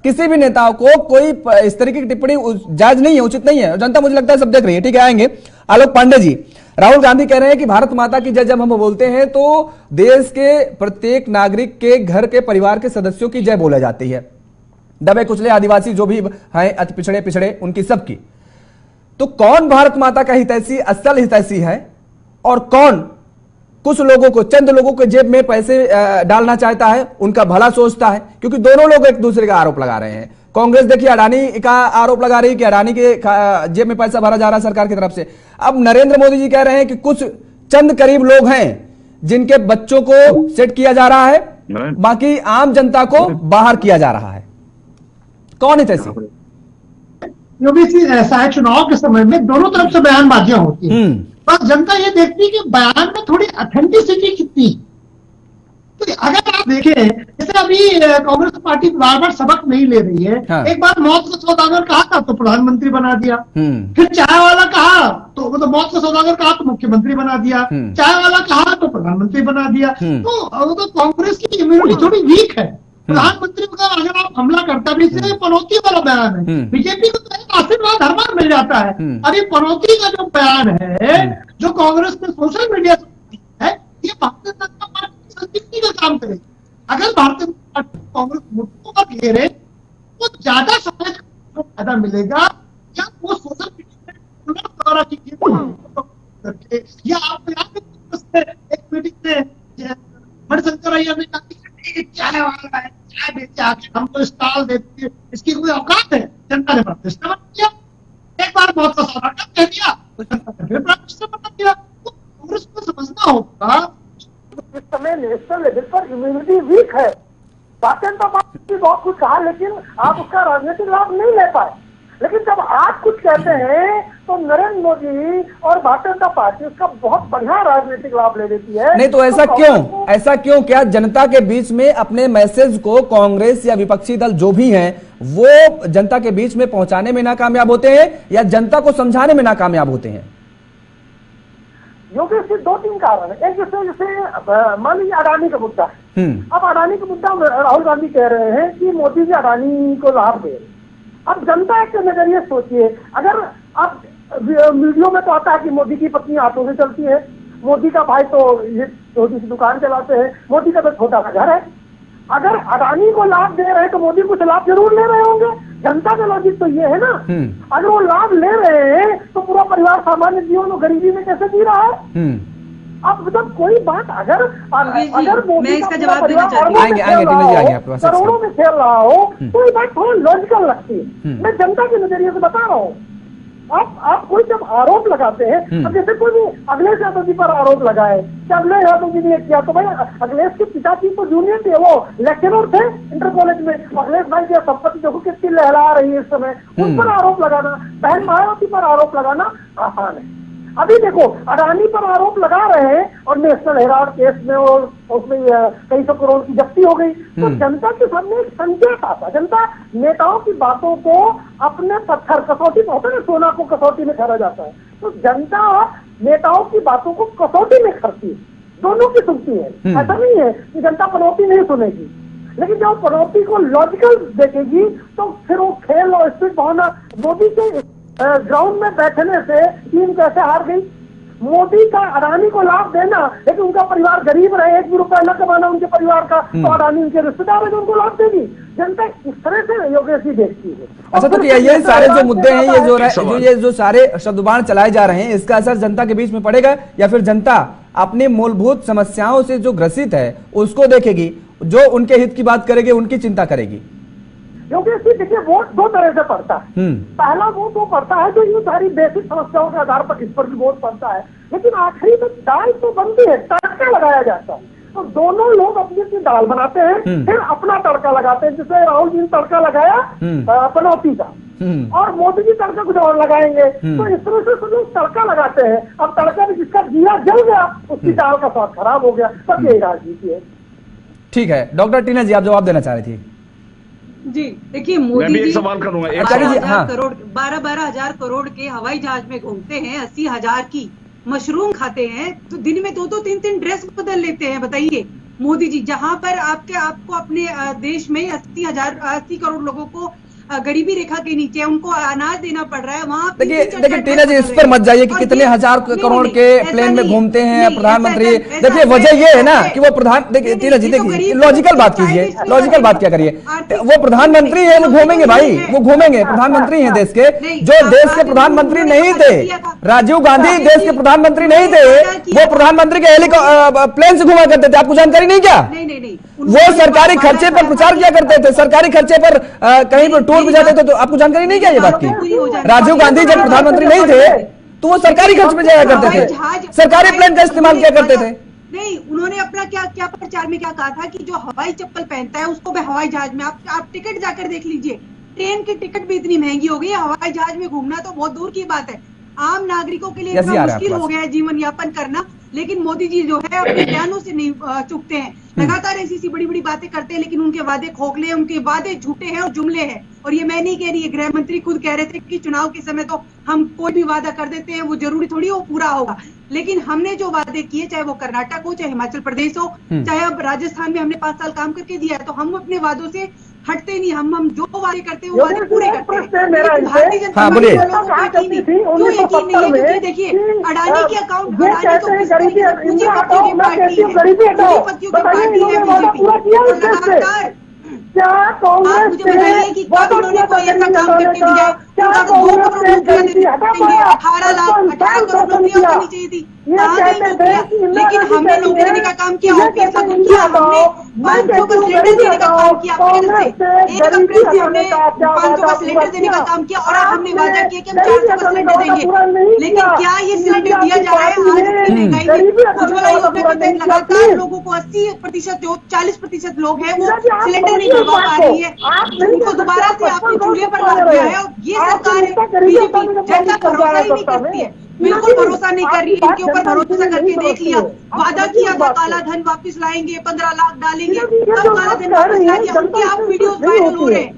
किसी भी नेता को कोई इस तरीके की टिप्पणी जायज नहीं है, उचित नहीं है। जनता मुझे लगता है सब देख रही है, ठीक है, आएंगे। आलोक पांडे जी, राहुल गांधी कह रहे हैं कि भारत माता की जय जब हम बोलते हैं तो देश के प्रत्येक नागरिक के घर के परिवार के सदस्यों की जय बोला जाती है, दबे कुचले आदिवासी जो भी हैं, अति पिछड़े पिछड़े उनकी सबकी। तो कौन भारत माता का हितैषी, असल हितैषी है, और कौन कुछ लोगों को, चंद लोगों के जेब में पैसे डालना चाहता है, उनका भला सोचता है? क्योंकि दोनों लोग एक दूसरे का आरोप लगा रहे हैं। कांग्रेस देखिए अडानी का आरोप लगा रही है कि अडानी के जेब में पैसा भरा जा रहा है सरकार की तरफ से। अब नरेंद्र मोदी जी कह रहे हैं कि कुछ चंद करीब लोग हैं जिनके बच्चों को सेट किया जा रहा है, बाकी आम जनता को बाहर किया जा रहा है। कौन हितैषी? योगी जी, ऐसा है चुनाव के समय में दोनों तरफ से बयानबाजियां होती हैं, बस जनता ये देखती है कि बयान में थोड़ी ऑथेंटिसिटी कितनी। तो अगर आप देखें, जैसे अभी कांग्रेस पार्टी बार बार सबक नहीं ले रही है। हाँ। एक बार मौत का सौदागर कहा था तो प्रधानमंत्री बना दिया, फिर चाय वाला कहा तो मतलब मौत का सौदागर कहा तो मुख्यमंत्री बना दिया, चाय वाला कहा तो प्रधानमंत्री बना दिया। तो कांग्रेस की इम्यूनिटी थोड़ी वीक है। प्रधानमंत्री का अगर आप हमला करता भी, इससे पनौती वाला बयान है। बीजेपी को तो एक आशीर्वाद हर बार मिल जाता है। अभी पनौती का जो बयान है, जो कांग्रेस ने सोशल मीडिया से है, ये भारतीय जनता पार्टी की संस्कृति का काम करेगी। अगर भारतीय जनता पार्टी कांग्रेस मुद्दों पर घेरे तो ज्यादा समय को फायदा मिलेगा, या वो सोशल मीडिया द्वारा करके, या आप एक मीटिंग में मणिशंकर अय्यर ने कहा चाय वाला है, चाय बेचे आके हम तो स्टॉल देते हैं, इसकी कोई औकात है? जनता ने प्रतिष्ठा बना दिया। एक बार बहुत का सौदा कह दिया तो जनता ने फिर प्रतिष्ठा बना दिया। तो कांग्रेस को समझना होगा इस समय नेशनल लेवल पर इम्यूनिटी वीक है। भारतीय जनता पार्टी बहुत कुछ कहा, लेकिन आप उसका राजनीतिक लाभ नहीं ले पाए। लेकिन जब आप कुछ कहते हैं तो नरेंद्र मोदी और भारतीय जनता पार्टी उसका बहुत बढ़िया राजनीतिक लाभ ले लेती है। नहीं तो ऐसा क्यों, ऐसा क्यों? क्या जनता के बीच में अपने मैसेज को कांग्रेस या विपक्षी दल जो भी हैं वो जनता के बीच में पहुंचाने में नाकामयाब होते हैं, या जनता को समझाने में नाकामयाब होते हैं? योगी से दो तीन कारण है। एक जैसे मान लीजिए अडानी का मुद्दा है। अब अडानी का मुद्दा राहुल गांधी कह रहे हैं कि मोदी जी अडानी को लाभ दे रहे। अब जनता के नजरिए सोचिए, अगर आप वीडियो में तो आता है कि मोदी की पत्नी ऑटो से चलती है, मोदी का भाई तो ये छोटी सी दुकान चलाते हैं, मोदी का तो छोटा सा घर है। अगर अडानी को लाभ दे रहे हैं तो मोदी कुछ लाभ जरूर ले रहे होंगे। जनता का लॉजिक तो ये है ना। अगर वो लाभ ले रहे हैं तो पूरा परिवार सामान्य जीवन और गरीबी में कैसे जी रहा है? अब मतलब कोई बात अगर मोदी इसका जवाब देना चाहती हूँ, करोड़ों में खेल रहा हो तो ये बात थोड़ी लॉजिकल लगती है। मैं जनता के नजरिए से बता रहा हूँ। आप कोई जब आरोप लगाते हैं, अब जैसे कोई भी अखिलेश यादव जी पर आरोप लगाए कि अखिलेश यादव जी ने किया, तो भाई अखिलेश के पिताजी तो जूनियर थे, वो लेक्चरर थे इंटर कॉलेज में। अखिलेश भाई की संपत्ति देखो कितनी लहरा रही है इस समय, उन पर आरोप लगाना, बहन मायावती पर आरोप लगाना आसान है। अभी देखो अडानी पर आरोप लगा रहे हैं और नेशनल हेराल्ड केस में और उसमें कई सौ करोड़ की जब्ती हो गई। तो जनता के सामने एक संकेत आता, जनता नेताओं की बातों को अपने पत्थर कसौटी में होता है, सोना को कसौटी में खरा जाता है, तो जनता नेताओं की बातों को कसौटी में खरती है, दोनों की सुनती है। ऐसा नहीं है कि जनता पनौती नहीं सुनेगी। लेकिन जब पनौती को लॉजिकल देखेगी तो फिर वो खेल और स्पिरिट भावना, मोदी के ग्राउंड में बैठने से टीम कैसे हार गई। मोदी का अडानी को लाभ देना, लेकिन उनका परिवार गरीब रहे, एक भी रुपया न कमाना उनके परिवार का, तो अडानी उनके रिश्तेदार है जो उनको लाभ देगी। जनता इस तरह से योगेश जी देखती है। अच्छा, तो ये सारे जो मुद्दे हैं, ये जो सारे शब्दबाण चलाए जा रहे हैं, इसका असर जनता के बीच में पड़ेगा या फिर जनता अपनी मूलभूत समस्याओं से जो ग्रसित है उसको देखेगी, जो उनके हित की बात करेगी, उनकी चिंता करेगी? क्योंकि इसकी देखिए वोट दो तरह से पड़ता है। पहला वोट वो पड़ता है जो इन सारी बेसिक समस्याओं के आधार पर इस पर भी वोट पड़ता है, लेकिन आखिरी में दाल तो बनती है, तड़का लगाया जाता है। तो दोनों लोग अपनी अपनी दाल बनाते हैं, फिर अपना तड़का लगाते हैं। जैसे राहुल जी ने तड़का लगाया पनौती का, और मोदी जी तड़का कुछ और लगाएंगे। तो इस तरह से लोग तड़का लगाते हैं। अब तड़का भी जिसका दिया जल गया उसकी दाल का स्वाद खराब हो गया। बस यही राजनीति है। ठीक है, डॉक्टर टीना जी, आप जवाब देना चाह रही थी। जी देखिए, मोदी जी सवाल करूंगा। 12,000 करोड़ के हवाई जहाज में घूमते हैं, 80,000 की मशरूम खाते हैं, तो दिन में 2-2, 3-3 ड्रेस बदल लेते हैं। बताइए मोदी जी, जहां पर आपको अपने देश में 80 करोड़ लोगों को गरीबी रेखा के नीचे उनको अनाज देना पड़ रहा है, वहाँ देखिए टीना जी, इस पर मत जाइए कि कितने हजार करोड़ के प्लेन में घूमते हैं प्रधानमंत्री। देखिए वजह ये है ना कि वो देखिए टीना जी, देखिए लॉजिकल बात कीजिए, लॉजिकल बात क्या करिए। वो प्रधानमंत्री है, वो घूमेंगे भाई, वो घूमेंगे, प्रधानमंत्री हैं देश के। जो देश के प्रधानमंत्री नहीं थे, राजीव गांधी देश के प्रधानमंत्री नहीं थे, वो प्रधानमंत्री के प्लेन से घुमा करते थे। आपको जानकारी नहीं क्या? वो सरकारी खर्चे पर प्रचार किया करते थे, सरकारी खर्चे पर कहीं पर टूर पे जाते थे। तो आपको जानकारी नहीं क्या ये बात की? राजीव गांधी जब प्रधानमंत्री नहीं थे तो वो सरकारी खर्च में जाया करते थे, सरकारी प्लेन का इस्तेमाल किया करते थे। नहीं, उन्होंने अपना क्या प्रचार में क्या कहा था कि जो हवाई चप्पल पहनता है उसको हवाई जहाज में, आप टिकट जाकर देख लीजिए, ट्रेन की टिकट भी इतनी महंगी हो गई है, हवाई जहाज में घूमना तो बहुत दूर की बात है। आम नागरिकों के लिए इतना मुश्किल हो गया है जीवन यापन करना, लेकिन मोदी जी जो है अपने बयानों से नहीं चुकते हैं। लगातार ऐसी बड़ी बड़ी बातें करते हैं, लेकिन उनके वादे खोखले हैं, उनके वादे झूठे हैं और जुमले हैं। और ये मैं नहीं कह रही है, गृह मंत्री खुद कह रहे थे कि चुनाव के समय तो हम कोई भी वादा कर देते हैं, वो जरूरी थोड़ी वो पूरा होगा। लेकिन हमने जो वादे किए, चाहे वो कर्नाटक हो, चाहे हिमाचल प्रदेश हो, चाहे अब राजस्थान में हमने 5 साल काम करके दिया है, तो हम अपने वादों से हटते नहीं। हम जो वादे करते हैं वो वादे पूरे करते हैं। भारतीय जनता पार्टी वालों को यकीन नहीं है। देखिए अडानी के अकाउंट, पूंजीपतियों की पार्टी है, पूंजीपतियों की पार्टी है बीजेपी। लगातार आप मुझे बताइए कि कब इन्होंने कोई ऐसा काम करके दिया है? 2 करोड़ रुपया 18 करोड़ नौकरियां होनी चाहिए थी, लेकिन हमने नौकरी देने का काम किया, ओपीएस लागू किया, हमने 500 का सिलेंडर देने का काम किया, एक अप्रैल से हमने 500 का सिलेंडर देने का काम किया, और हमने वादा किया कि हम 400 का सिलेंडर देंगे। लेकिन क्या ये सिलेंडर दिया जा रहा है? आज इतनी महंगाई में उज्ज्वला योजना के तहत लगातार लोगों को 80% जो 40% लोग हैं वो सिलेंडर नहीं करवा पा रही है, उनको दोबारा से आपने चूल्हे पर लाद दिया है। और ये सरकार है बीजेपी, जनता भरोसा ही नहीं करती है, बिल्कुल भरोसा नहीं कर रही है। इनके ऊपर भरोसा करके देख लिया, वादा किया था काला धन वापस लाएंगे, 15 लाख डालेंगे, तब काला धन वापस ला दिया। उनके आप वीडियोस वायरल हो रहे हैं।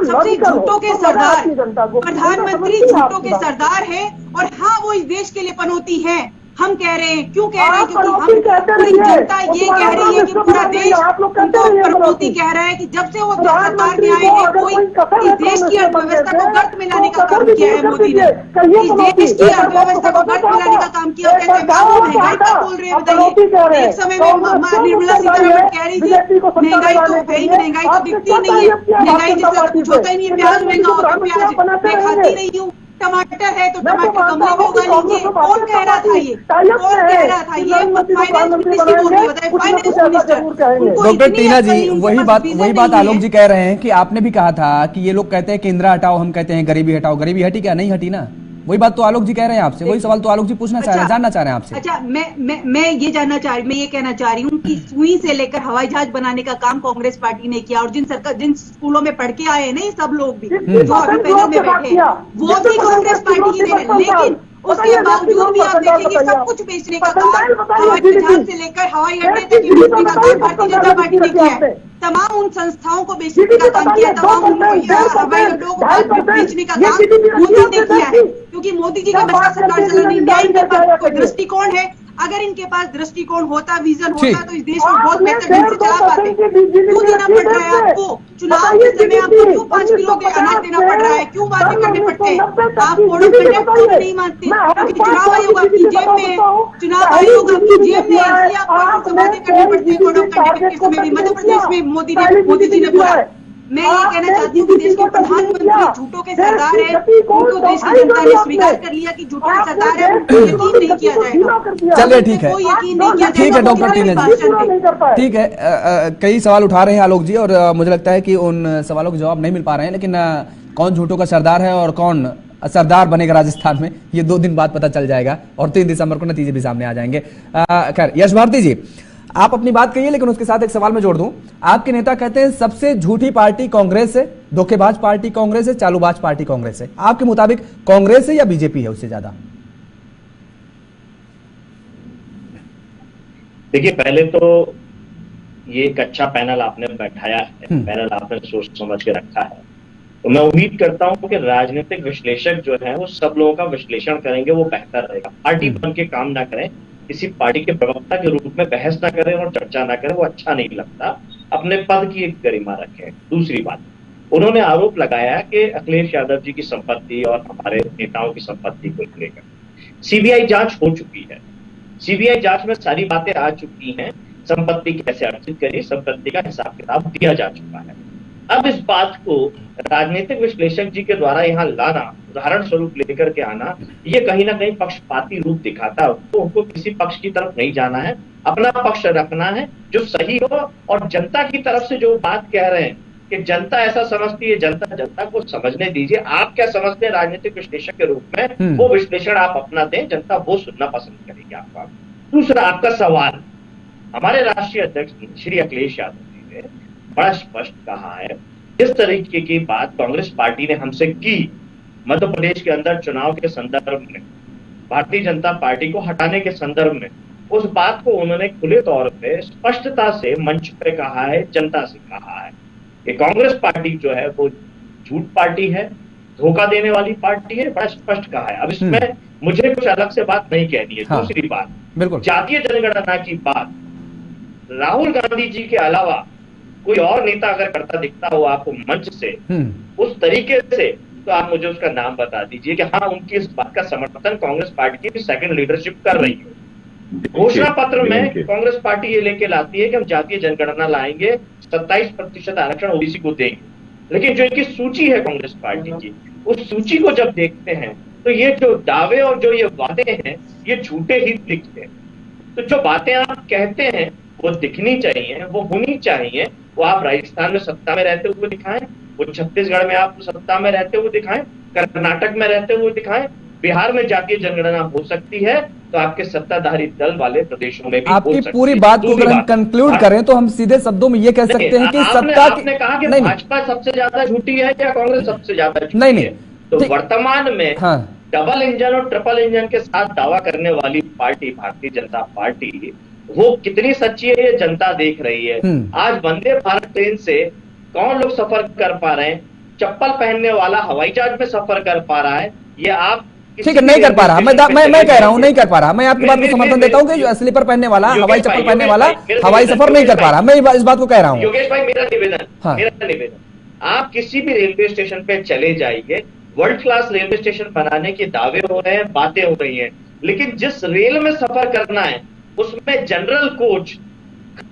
सबसे झूठों के सरदार प्रधानमंत्री झूठों के सरदार है। और हाँ, वो इस देश के लिए पनौती है। हम कह रहे हैं, क्यों कह रहे हैं? क्योंकि हम पूरी जनता ये कह रही है कि पूरा देश उनको प्रनौती कह रहा है कि जब से वो सरकार में आए हैं, कोई इस देश की अर्थव्यवस्था को गर्त में लाने का काम किया है मोदी ने। इस देश की अर्थव्यवस्था को गर्त में लाने का काम किया। कैसे महंगाई का बोल रहे हैं बताइए? एक समय में निर्मला सीतारमण कह रही थी महंगाई तो है, महंगाई तो दिखती नहीं है, महंगाई जैसा कुछ होता ही नहीं है। प्याज महंगा हो तो प्याज मैं खाती नहीं हूँ, टमाटर है तो टमाटर गमले में उगा लीजिए। कौन कह रहा था ये? कौन कह रहा था ये? फाइनेंस मिनिस्ट्री बोल रही है, फाइनेंस मिनिस्टर। डॉक्टर टीना जी, वही बात आलोक जी कह रहे हैं कि आपने भी कहा था कि ये लोग कहते हैं कि इंदिरा हटाओ, हम कहते हैं गरीबी हटाओ। गरीबी हटी क्या? नहीं हटी ना। वही बात तो आलोक जी कह रहे हैं आपसे, वही सवाल तो आलोक जी पूछना चाह रहे हैं, जानना चाह रहे हैं आपसे। अच्छा, मैं ये कहना चाह रही हूँ कि सुई से लेकर हवाई जहाज बनाने का काम कांग्रेस पार्टी ने किया। और जिन स्कूलों में पढ़ के आए हैं ना ये सब लोग भी, जो अभी पैनल में बैठे हैं, वो भी कांग्रेस पार्टी की देन। लेकिन उसके बावजूद भी आप देखेंगे सब कुछ बेचने का काम, हवाई जहाज से लेकर हवाई अड्डे तक बेचने का काम भारतीय जनता पार्टी ने किया है। तमाम उन संस्थाओं को बेचने का काम किया, तमाम हवाई अड्डों को बेचने का काम मोदी ने किया है। क्योंकि मोदी जी का बच्चा सरकार चलानी, न्याय के पास कोई दृष्टिकोण है। अगर इनके पास दृष्टिकोण होता, विजन ठीक। होता, तो इस देश में बहुत बेहतर ढंग से चला पाते। क्यों देना पड़ रहा है आपको? चुनाव के समय आपको क्यों 5 किलो के अनाज देना पड़ रहा है? क्यों वादे करने पड़ते हैं? आप कोड ऑफ कंडक्ट को भी नहीं मानते, क्योंकि चुनाव आयोग आपकी जेब में है। चुनाव आयोग आपकी जेब में है, इसलिए आपको से वादे करने पड़ते हैं कोड ऑफ कंडक्ट के समय भी। मध्य प्रदेश में मोदी जी ने बोला। मैं ये कहना चाहती हूँ कि देश के प्रधानमंत्री झूठों के सरदार है, उनको देश की जनता ने स्वीकार कर लिया कि झूठों के सरदार है, उनको यकीन नहीं किया जाएगा। चलिए ठीक है, कोई यकीन नहीं किया ठीक है जाएगा। डॉक्टर टीना जी, ठीक है। कई सवाल उठा रहे हैं आलोक जी, और मुझे लगता है कि उन सवालों के जवाब नहीं मिल पा रहे हैं, लेकिन कौन झूठों का सरदार है और कौन सरदार बनेगा राजस्थान में, ये 2 दिन बाद पता चल जाएगा, और 3 दिसंबर को नतीजे भी सामने आ जाएंगे। खैर, यश भारती जी, आप अपनी बात कहिए, लेकिन उसके साथ एक सवाल मैं जोड़ दूं। आपके नेता कहते हैं सबसे झूठी पार्टी कांग्रेस है, धोखेबाज पार्टी कांग्रेस है, चालूबाज पार्टी कांग्रेस है। आपके मुताबिक कांग्रेस है या बीजेपी है उससे ज्यादा? देखिए, पहले तो ये एक अच्छा पैनल आपने बैठाया है, पैनल आपने सोच समझ के रखा है, तो मैं उम्मीद करता हूं कि राजनीतिक विश्लेषक जो है वो सब लोगों का विश्लेषण करेंगे, वो बेहतर रहेगा। पार्टी बन के काम ना करें, किसी पार्टी के प्रवक्ता के रूप में बहस ना करें और चर्चा ना करें, वो अच्छा नहीं लगता। अपने पद की एक गरिमा रखें। दूसरी बात, उन्होंने आरोप लगाया कि अखिलेश यादव जी की संपत्ति और हमारे नेताओं की संपत्ति को लेकर सीबीआई जांच हो चुकी है। सीबीआई जांच में सारी बातें आ चुकी हैं, संपत्ति कैसे अर्जित करी, संपत्ति का हिसाब किताब दिया जा चुका है। अब इस बात को राजनीतिक विश्लेषक जी के द्वारा यहाँ लाना, उदाहरण स्वरूप लेकर के आना, ये कहीं ना कहीं पक्षपाती रूप दिखाता है। तो उनको किसी पक्ष की तरफ नहीं जाना है, अपना पक्ष रखना है जो सही हो, और जनता की तरफ से जो बात कह रहे हैं कि जनता ऐसा समझती है, जनता को समझने दीजिए। आप क्या समझते हैं राजनीतिक विश्लेषक के रूप में, वो विश्लेषण आप अपना दें, जनता वो सुनना पसंद करेगी आपका। दूसरा, आपका सवाल, हमारे राष्ट्रीय अध्यक्ष श्री अखिलेश यादव जी ने बड़ा स्पष्ट कहा है, जिस तरीके की बात कांग्रेस पार्टी ने हमसे की मध्य प्रदेश के अंदर चुनाव के संदर्भ में, भारतीय जनता पार्टी को हटाने के संदर्भ में, उस बात को उन्होंने खुले तौर पे स्पष्टता से मंच पे कहा है, जनता से कहा है कि कांग्रेस पार्टी जो है वो झूठ पार्टी है, धोखा देने वाली पार्टी है, बड़ा स्पष्ट कहा है। अब इसमें मुझे कुछ अलग से बात नहीं कहनी है। दूसरी बात, बिल्कुल जातीय जनगणना की बात राहुल गांधी जी के अलावा कोई और नेता अगर करता दिखता हो आपको मंच से उस तरीके से, तो आप मुझे उसका नाम बता दीजिए कि हाँ, उनकी इस बात का समर्थन कांग्रेस पार्टी की सेकंड लीडरशिप कर रही है। घोषणा पत्र में कांग्रेस पार्टी ये लेके लाती है कि हम जातीय जनगणना लाएंगे, 27% आरक्षण ओबीसी को देंगे, लेकिन जो इनकी सूची है कांग्रेस पार्टी की, उस सूची को जब देखते हैं तो ये जो दावे और जो ये वादे हैं ये झूठे ही दिखते हैं। तो जो बातें आप कहते हैं वो दिखनी चाहिए, वो होनी चाहिए। वो आप राजस्थान में सत्ता में रहते हुए दिखाएं, वो छत्तीसगढ़ में आप सत्ता में रहते हुए दिखाएं, कर्नाटक में रहते हुए दिखाएं, बिहार में जातीय जनगणना हो सकती है तो आपके सत्ताधारी दल वाले प्रदेशों में भी आपकी पूरी बात को अगर हम कंक्लूड करें तो हम सीधे शब्दों में ये कह सकते हैं कि सत्ता आपने कहा कि भाजपा सबसे ज्यादा झूठी है या कांग्रेस सबसे ज्यादा झूठी है, तो वर्तमान में डबल इंजन और ट्रिपल इंजन के साथ दावा करने वाली पार्टी भारतीय जनता पार्टी, वो कितनी सच्ची है ये जनता देख रही है। आज वंदे भारत ट्रेन से कौन लोग सफर कर पा रहे हैं, चप्पल पहनने वाला हवाई जहाज में सफर कर पा रहा है, ये आप ठीक है नहीं कर पा रहा। मैं कह रहा हूं नहीं कर पा रहा। मैं आपकी बात को समर्थन देता हूं कि जो स्लीपर पहनने वाला, हवाई चप्पल पहनने वाला हवाई सफर नहीं कर पा रहा। मैं इस बात को कह रहा हूं। योगेश भाई, मेरा निवेदन, आप किसी भी रेलवे स्टेशन पे चले जाइए, वर्ल्ड क्लास रेलवे स्टेशन बनाने के दावे हो रहे हैं, बातें हो रही हैं, लेकिन जिस रेल में सफर करना है उसमें जनरल कोच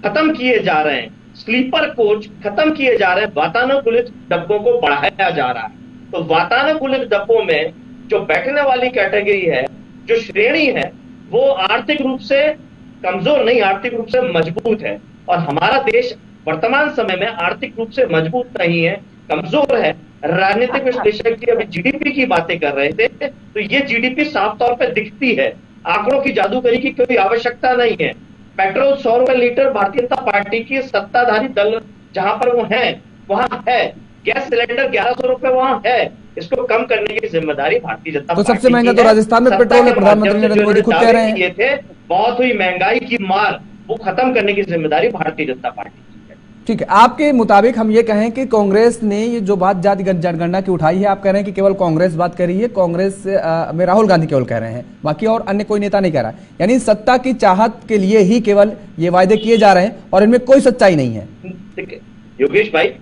खत्म किए जा रहे हैं, स्लीपर कोच खत्म किए जा रहे हैं, वातानुकूलित डब्बों को बढ़ाया जा रहा है। तो वातानुकूलित डब्बों में जो बैठने वाली कैटेगरी है, जो श्रेणी है, वो आर्थिक रूप से कमजोर नहीं, आर्थिक रूप से मजबूत है। और हमारा देश वर्तमान समय में आर्थिक रूप से मजबूत नहीं है, कमजोर है। राजनीतिक विश्लेषक जी अभी जीडीपी की बातें कर रहे थे, तो ये जीडीपी साफ तौर पर दिखती है, आंकड़ों की जादूगरी की कोई आवश्यकता नहीं है। पेट्रोल 100 रुपए लीटर भारतीय जनता पार्टी की सत्ताधारी दल जहां पर वो है वहां है, गैस सिलेंडर 1100 रुपए वहां है। इसको कम करने की जिम्मेदारी भारतीय जनता पार्टी की है। सबसे महंगा तो राजस्थान में पेट्रोल है, प्रधानमंत्री नरेंद्र मोदी खुद कह रहे हैं। बहुत हुई महंगाई की मार, वो खत्म करने की जिम्मेदारी भारतीय जनता पार्टी की है। ठीक है, आपके मुताबिक हम ये कहें कि कांग्रेस ने ये जो बात जाति जनगणना की उठाई है, आप कह रहे हैं कि केवल कांग्रेस बात कर रही है, कांग्रेस में राहुल गांधी केवल कह रहे हैं, बाकी और अन्य कोई नेता नहीं कह रहा है, यानी सत्ता की चाहत के लिए ही केवल ये वायदे किए जा रहे हैं और इनमें कोई सच्चाई नहीं है। योगेश भाई,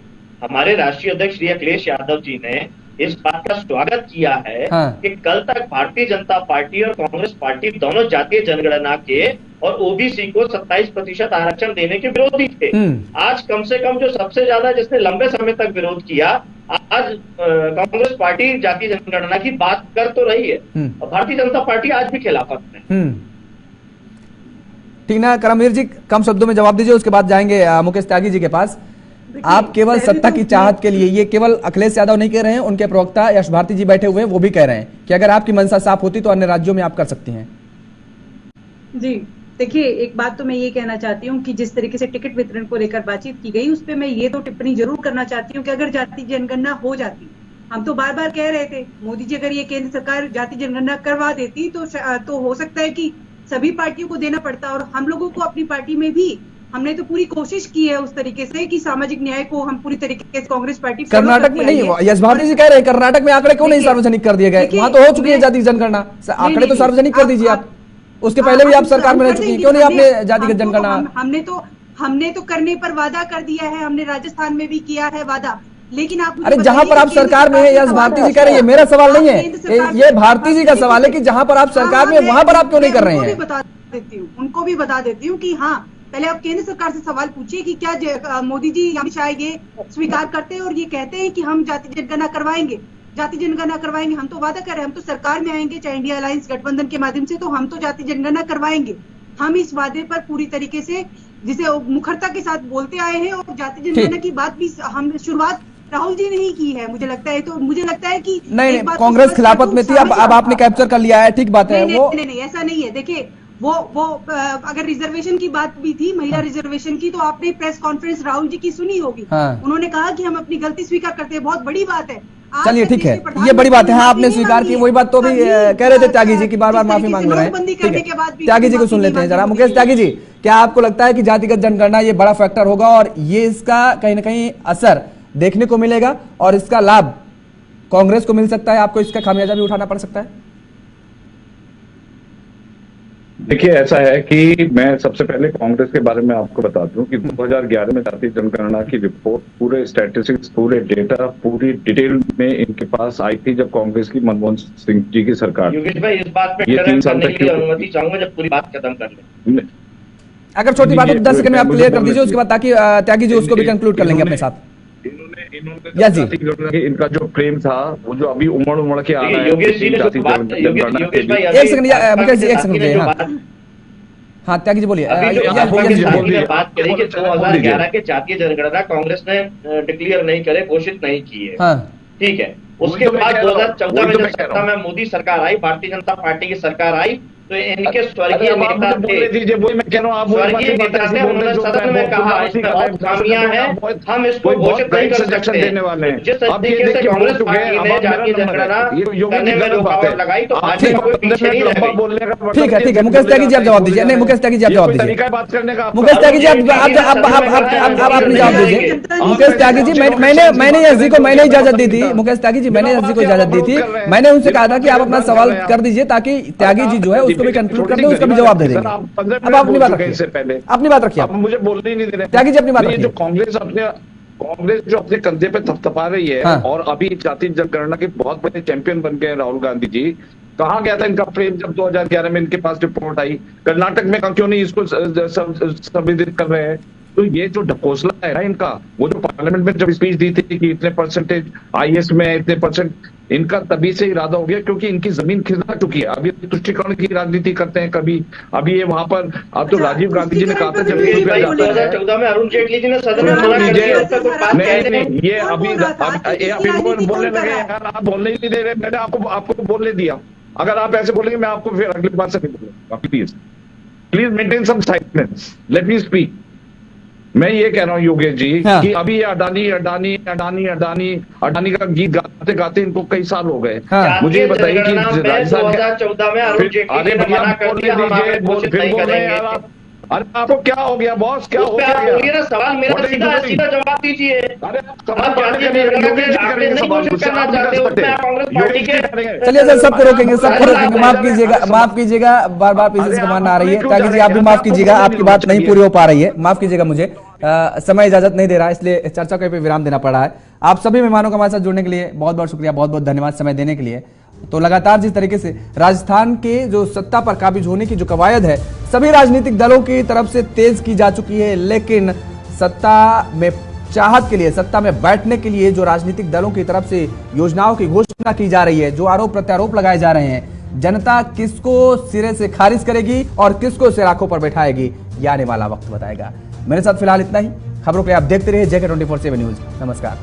हमारे राष्ट्रीय अध्यक्ष श्री अखिलेश यादव जी ने इस बात का स्वागत किया है कि कल तक भारतीय जनता पार्टी और कांग्रेस पार्टी दोनों जातीय जनगणना के और ओबीसी को 27% आरक्षण देने के विरोधी थे। आज कम से कम जो सबसे ज्यादा जिसने लंबे समय तक विरोध किया, आज कांग्रेस पार्टी जातीय जनगणना की बात कर तो रही है और भारतीय जनता पार्टी आज भी खिलाफत में। टीना करमवीर जी, कम शब्दों में जवाब दीजिए, उसके बाद जाएंगे मुकेश त्यागी जी के पास। आप केवल सत्ता की चाहत के लिए, ये केवल अखिलेश यादव नहीं कह रहे हैं, उनके प्रवक्ता यश भारती जी बैठे हुए हैं, वो भी कह रहे हैं कि अगर आपकी मंशा साफ होती तो अन्य राज्यों में आप कर सकती हैं। जी देखिए, एक बात तो मैं ये कहना चाहती हूँ कि जिस तरीके से टिकट वितरण को लेकर बातचीत की गई, उस पर मैं ये तो टिप्पणी जरूर करना चाहती हूँ कि अगर जाति जनगणना हो जाती, हम तो बार बार कह रहे थे, मोदी जी अगर ये केंद्र सरकार जाति जनगणना करवा देती तो हो सकता है कि सभी पार्टियों को देना पड़ता। और हम लोगों को अपनी पार्टी में भी हमने तो पूरी कोशिश की है उस तरीके से कि सामाजिक न्याय को हम पूरी तरीके से कांग्रेस पार्टी कर्नाटक में नहीं, यश भारती जी कह रहे हैं कर्नाटक में आंकड़े क्यों नहीं सार्वजनिक कर दिए गए? वहां तो हो चुकी है जाति जनगणना, आंकड़े तो सार्वजनिक कर दीजिए आप। उसके पहले भी आप सरकार में रह चुकी हैं, क्यों नहीं आपने जातिगत जनगणना? हमने तो करने पर वादा कर दिया है, हमने राजस्थान में भी किया है वादा, लेकिन आप अरे जहां पर आप सरकार में है, यश भारती जी कह रहे हैं, मेरा सवाल नहीं है, ये भारती जी का सवाल है कि जहां पर आप सरकार में वहां पर आप क्यों नहीं कर रहे हैं? उनको भी बता देती हूँ कि हाँ, पहले आप केंद्र सरकार से सवाल पूछिए कि क्या मोदी जी अमित शाह ये स्वीकार करते हैं और ये कहते हैं कि हम जाति जनगणना करवाएंगे, जाति जनगणना करवाएंगे। हम तो वादा कर रहे हैं, हम तो सरकार में आएंगे, चाहे इंडिया अलायंस गठबंधन के माध्यम से, तो हम तो जाति जनगणना करवाएंगे। हम इस वादे पर पूरी तरीके से जिसे मुखरता के साथ बोलते आए हैं और जाति जनगणना की बात भी हम शुरुआत राहुल जी ने ही की है। मुझे लगता है, तो मुझे लगता है कि नहीं, कांग्रेस खिलाफत में थी, अब आपने कैप्चर कर लिया है, ठीक बात है। वो नहीं, ऐसा नहीं है। देखिए, वो अगर रिजर्वेशन की बात भी थी, महिला रिजर्वेशन की, तो आपने प्रेस कॉन्फ्रेंस राहुल जी की सुनी होगी। उन्होंने कहा कि हम अपनी गलती स्वीकार करते हैं, बहुत बड़ी बात है। चलिए ठीक है, ये बड़ी बात है, हाँ आपने स्वीकार की, वही बात तो भी कह रहे थे त्यागी जी की, बार बार माफी मांग रहे हैं। त्यागी जी को सुन लेते हैं जरा। मुकेश त्यागी जी, क्या आपको लगता है कि जातिगत जनगणना ये बड़ा फैक्टर होगा और ये इसका कहीं ना कहीं असर देखने को मिलेगा और इसका लाभ कांग्रेस को मिल सकता है, आपको इसका खामियाजा भी उठाना पड़ सकता है? देखिए, ऐसा है कि मैं सबसे पहले कांग्रेस के बारे में आपको बता दूं कि 2011 में जातीय जनगणना की रिपोर्ट, पूरे स्टैटिस्टिक्स, पूरे डेटा, पूरी डिटेल में इनके पास आई थी जब कांग्रेस की मनमोहन सिंह जी की सरकार। योगेश भाई, इस बात पे ये 3 साल तक अनुमति चाहूंगा जब पूरी बात खत्म कर ले। अगर छोटी बात 10 सेकंड में आप क्लियर कर दीजिए, उसके बाद ताकि त्यागी जी उसको भी कंक्लूड कर लेंगे अपने साथ। इन्होंने इनका जो प्रेम था, वो जो अभी उमड़ के आ रहा है, योगेश जी ने एक सेकंड मुकेश जी, एक सेकंड। हाँ त्यागी जी बोलिए। बात करें कि 2011 के जातीय जनगणना कांग्रेस ने डिक्लेयर नहीं करे, घोषित नहीं किए, ठीक है। उसके बाद 2014 में जब सत्ता में मोदी सरकार आई, भारतीय जनता पार्टी की सरकार आई, तो इनके स्वर्गीय नेता थे, स्वर्गीय नेता थे, उन्होंने सदन में कहा इसमें बहुत खामियां हैं, हम इसको घोषित नहीं कर सकते। जिस तरीके से कांग्रेस पार्टी ने जातीय जनगणना करने में रुकावट लगाई, तो भाजपा कोई पीछे नहीं रह गई। ठीक है, ठीक है, मुकेश त्यागी जी आप जवाब दीजिए। नहीं, मुकेश त्यागी जी आप जवाब दीजिए। मुकेश त्यागी जी आप अपनी जवाब दीजिए। मुकेश त्यागी जी, मैंने एस जी को मैंने इजाजत दी थी, मुकेश त्यागी जी मैंने एस जी को इजाजत दी थी, मैंने उनसे कहा था कि आप अपना सवाल कर दीजिए ताकि त्यागी जी जो है उसको भी कंक्लूड कर दे, उसका भी जवाब दे देंगे। अब अपनी बात रखिए, अपनी बात रखिए, मुझे बोलने ही नहीं दे रहे त्यागी जी, अपनी बात रखिए। जो कांग्रेस जो अपने कंधे पे थपथपा रही है, और अभी जातीय जनगणना के बहुत बड़े चैंपियन बन गए राहुल गांधी जी। कहाँ गया था इनका प्रेम जब 2011 में इनके पास रिपोर्ट आई? कर्नाटक में क्यों नहीं इसको संबोधित कर रहे हैं? तो ये जो ढकोसला है ना इनका, वो जो पार्लियामेंट में जब स्पीच दी थी कि इतने परसेंटेज आईएएस में, इतने परसेंट, इनका तभी से इरादा हो गया क्योंकि इनकी जमीन खिसक चुकी है। अभी तुष्टिकरण की राजनीति करते हैं कभी, अभी ये वहां पर, अब तो राजीव गांधी जी ने कहा था जब 2014 में अरुण जेटली जी ने सदन में मना कर दिया। नहीं, ये अभी बोलने लगे यार, आप बोलने ही नहीं दे रहे। मैंने आपको बोलने दिया, अगर आप ऐसे बोलेंगे मैं आपको फिर अगली बार से नहीं बोलूंगा। Please maintain some silence, let me speak. मैं ये कह रहा हूँ योगेश जी कि अभी ये अडानी का गीत गाते गाते इनको कई साल हो गए। मुझे बताइए कि राजस्थान 2014 में अरुण जेटली ने मना कर दिया, हमारे घोषित नहीं करेंगे। अरे आपको क्या हो गया बॉस, क्या हो गया? बोलिए ना, सवाल मेरा सीधा जवाब दीजिए। अरे चलिए सर, सबको रोकेंगे, सबको रोकेंगे। माफ कीजिएगा, माफ कीजिएगा, बार बार पीछे से कमान आ रही है। त्यागी जी, आप भी माफ कीजिएगा, आपकी बात नहीं पूरी हो पा रही है, माफ कीजिएगा। मुझे समय इजाजत नहीं दे रहा है, इसलिए चर्चा को पे विराम देना पड़ रहा है। आप सभी मेहमानों का हमारे साथ जुड़ने के लिए बहुत बहुत शुक्रिया, बहुत बहुत धन्यवाद समय देने के लिए। तो लगातार जिस तरीके से राजस्थान के जो सत्ता पर काबिज होने की जो कवायद है सभी राजनीतिक दलों की तरफ से तेज की जा चुकी है, लेकिन सत्ता में चाहत के लिए, सत्ता में बैठने के लिए जो राजनीतिक दलों की तरफ से योजनाओं की घोषणा की जा रही है, जो आरोप प्रत्यारोप लगाए जा रहे हैं, जनता किसको सिरे से खारिज करेगी और किसको सिर आंखों पर बैठाएगी, ये आने वाला वक्त बताएगा। मेरे साथ फिलहाल इतना ही। खबरों के लिए आप देखते रहिए JK24/7 न्यूज। नमस्कार।